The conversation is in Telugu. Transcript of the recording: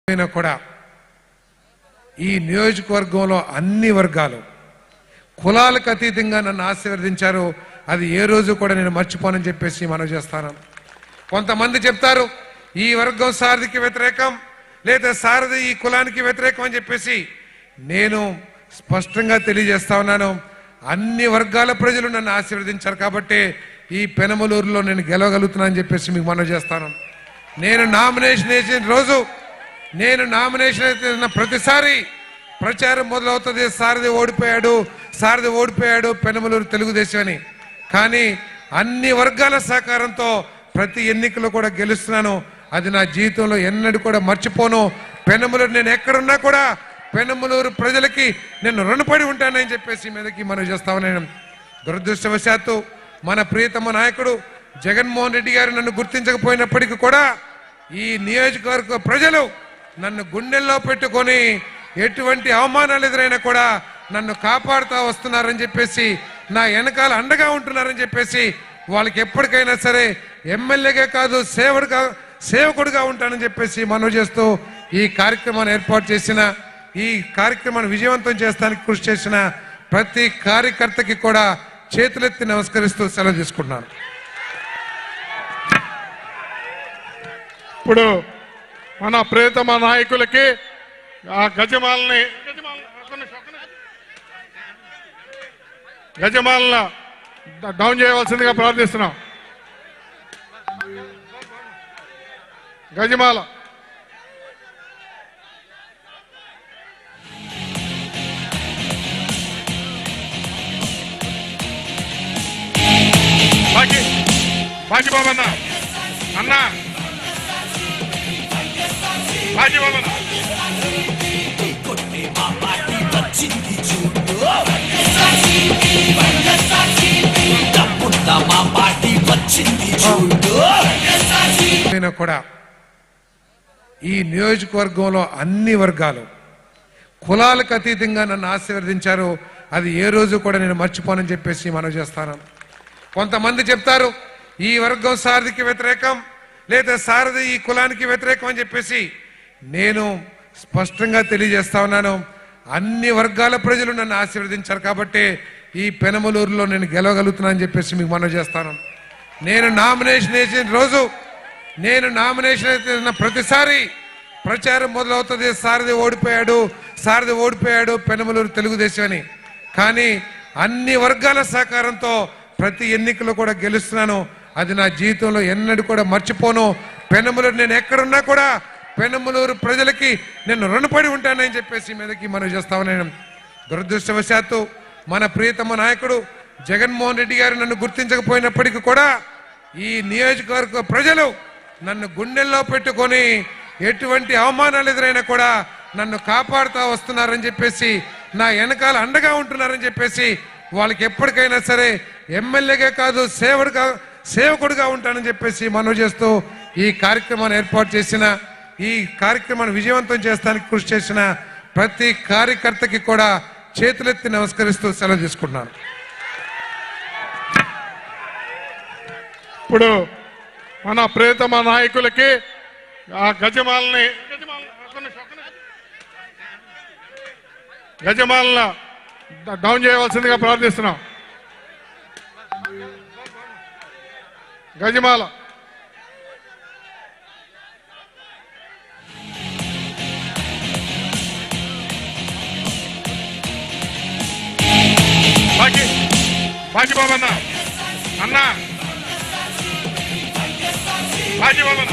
కూడా ఈ నియోజకవర్గంలో అన్ని వర్గాలు కులాలకు అతీతంగా నన్ను ఆశీర్వదించారు. అది ఏ రోజు కూడా నేను మర్చిపోనని చెప్పేసి మనవి చేస్తాను. కొంతమంది చెప్తారు ఈ వర్గం సారథికి వ్యతిరేకం లేదా సారథి ఈ కులానికి వ్యతిరేకం అని చెప్పేసి. నేను స్పష్టంగా తెలియజేస్తా ఉన్నాను, అన్ని వర్గాల ప్రజలు నన్ను ఆశీర్వదించారు కాబట్టి ఈ పెనమలూరులో నేను గెలవగలుగుతున్నానని చెప్పేసి మీకు మనవి చేస్తాను. నేను నామినేషన్ వేసిన రోజు, నేను నామినేషన్ వేసిన ప్రతిసారి ప్రచారం మొదలవుతుంది, సారథి ఓడిపోయాడు పెనమలూరు తెలుగుదేశం అని. కానీ అన్ని వర్గాల సహకారంతో ప్రతి ఎన్నికల్లో కూడా గెలుస్తున్నాను. అది నా జీవితంలో ఎన్నడూ కూడా మర్చిపోను. పెనమలూరు నేను ఎక్కడున్నా కూడా పెనమలూరు ప్రజలకి నేను రుణపడి ఉంటానని చెప్పేసి మీదకి మనం చేస్తామని. దురదృష్టవశాత్తు మన ప్రియతమ నాయకుడు జగన్మోహన్ రెడ్డి గారు నన్ను గుర్తించకపోయినప్పటికీ కూడా ఈ నియోజకవర్గ ప్రజలు నన్ను గుండెల్లో పెట్టుకొని ఎటువంటి అవమానాలు ఎదురైనా కూడా నన్ను కాపాడుతూ వస్తున్నారని చెప్పేసి, నా వెనకాల అండగా ఉంటున్నారని చెప్పేసి, వాళ్ళకి ఎప్పటికైనా సరే ఎమ్మెల్యేగా కాదు సేవకుడిగా ఉంటానని చెప్పేసి మనవి చేస్తూ ఈ కార్యక్రమాన్ని ఏర్పాటు చేసిన, ఈ కార్యక్రమాన్ని విజయవంతం చేస్తానికి కృషి చేసిన ప్రతి కార్యకర్తకి కూడా చేతులెత్తి నమస్కరిస్తూ సెలవు తీసుకుంటున్నాను. ఇప్పుడు మన ప్రియతమ నాయకులకి ఆ గజమాలని డౌన్ చేయవలసిందిగా ప్రార్థిస్తున్నాం. గజమాల బాజీ బాబు అన్నా బాజీ బాబు కూడా ఈ నియోజకవర్గంలో అన్ని వర్గాలు కులాలకు అతీతంగా నన్ను ఆశీర్వదించారు. అది ఏ రోజు కూడా నేను మర్చిపోనని చెప్పేసి మనవి చేస్తాను. కొంతమంది చెప్తారు ఈ వర్గం సారథికి వ్యతిరేకం లేదా సారథి ఈ కులానికి వ్యతిరేకం అని చెప్పేసి. నేను స్పష్టంగా తెలియజేస్తా ఉన్నాను, అన్ని వర్గాల ప్రజలు నన్ను ఆశీర్వదించారు కాబట్టి ఈ పెనమలూరులో నేను గెలవగలుగుతున్నానని చెప్పేసి మీకు మనవి చేస్తాను. నేను నామినేషన్ వేసిన రోజు, నేను నామినేషన్ వేసిన ప్రతిసారి ప్రచారం మొదలవుతుంది, సారథి ఓడిపోయాడు పెనమలూరు తెలుగుదేశం అని. కానీ అన్ని వర్గాల సహకారంతో ప్రతి ఎన్నికల్లో కూడా గెలుస్తున్నాను. అది నా జీవితంలో ఎన్నడూ కూడా మర్చిపోను. పెనమలూరు నేను ఎక్కడున్నా కూడా పెనమలూరు ప్రజలకి నేను రుణపడి ఉంటానని చెప్పేసి మీదకి మనం చేస్తామని. దురదృష్టవశాత్తు మన ప్రియతమ నాయకుడు జగన్మోహన్ రెడ్డి గారు నన్ను గుర్తించకపోయినప్పటికీ కూడా ఈ నియోజకవర్గ ప్రజలు నన్ను గుండెల్లో పెట్టుకొని ఎటువంటి అవమానాలు ఎదురైనా కూడా నన్ను కాపాడుతూ వస్తున్నారని చెప్పేసి, నా వెనకాల అండగా ఉంటున్నారని చెప్పేసి, వాళ్ళకి ఎప్పటికైనా సరే ఎమ్మెల్యేగా కాదు సేవకుడిగా ఉంటానని చెప్పేసి మనవి చేస్తూ ఈ కార్యక్రమాన్ని ఏర్పాటు చేసిన, ఈ కార్యక్రమాన్ని విజయవంతం చేస్తానికి కృషి చేసిన ప్రతి కార్యకర్తకి కూడా చేతులెత్తి నమస్కరిస్తూ సెలవు తీసుకుంటున్నాను. ఇప్పుడు మన ప్రియతమ నాయకులకి ఆ గజమాలని డౌన్ చేయవలసిందిగా ప్రార్థిస్తున్నాం. గజమాల బాజీ బాబు అన్నా బాజీ బాబు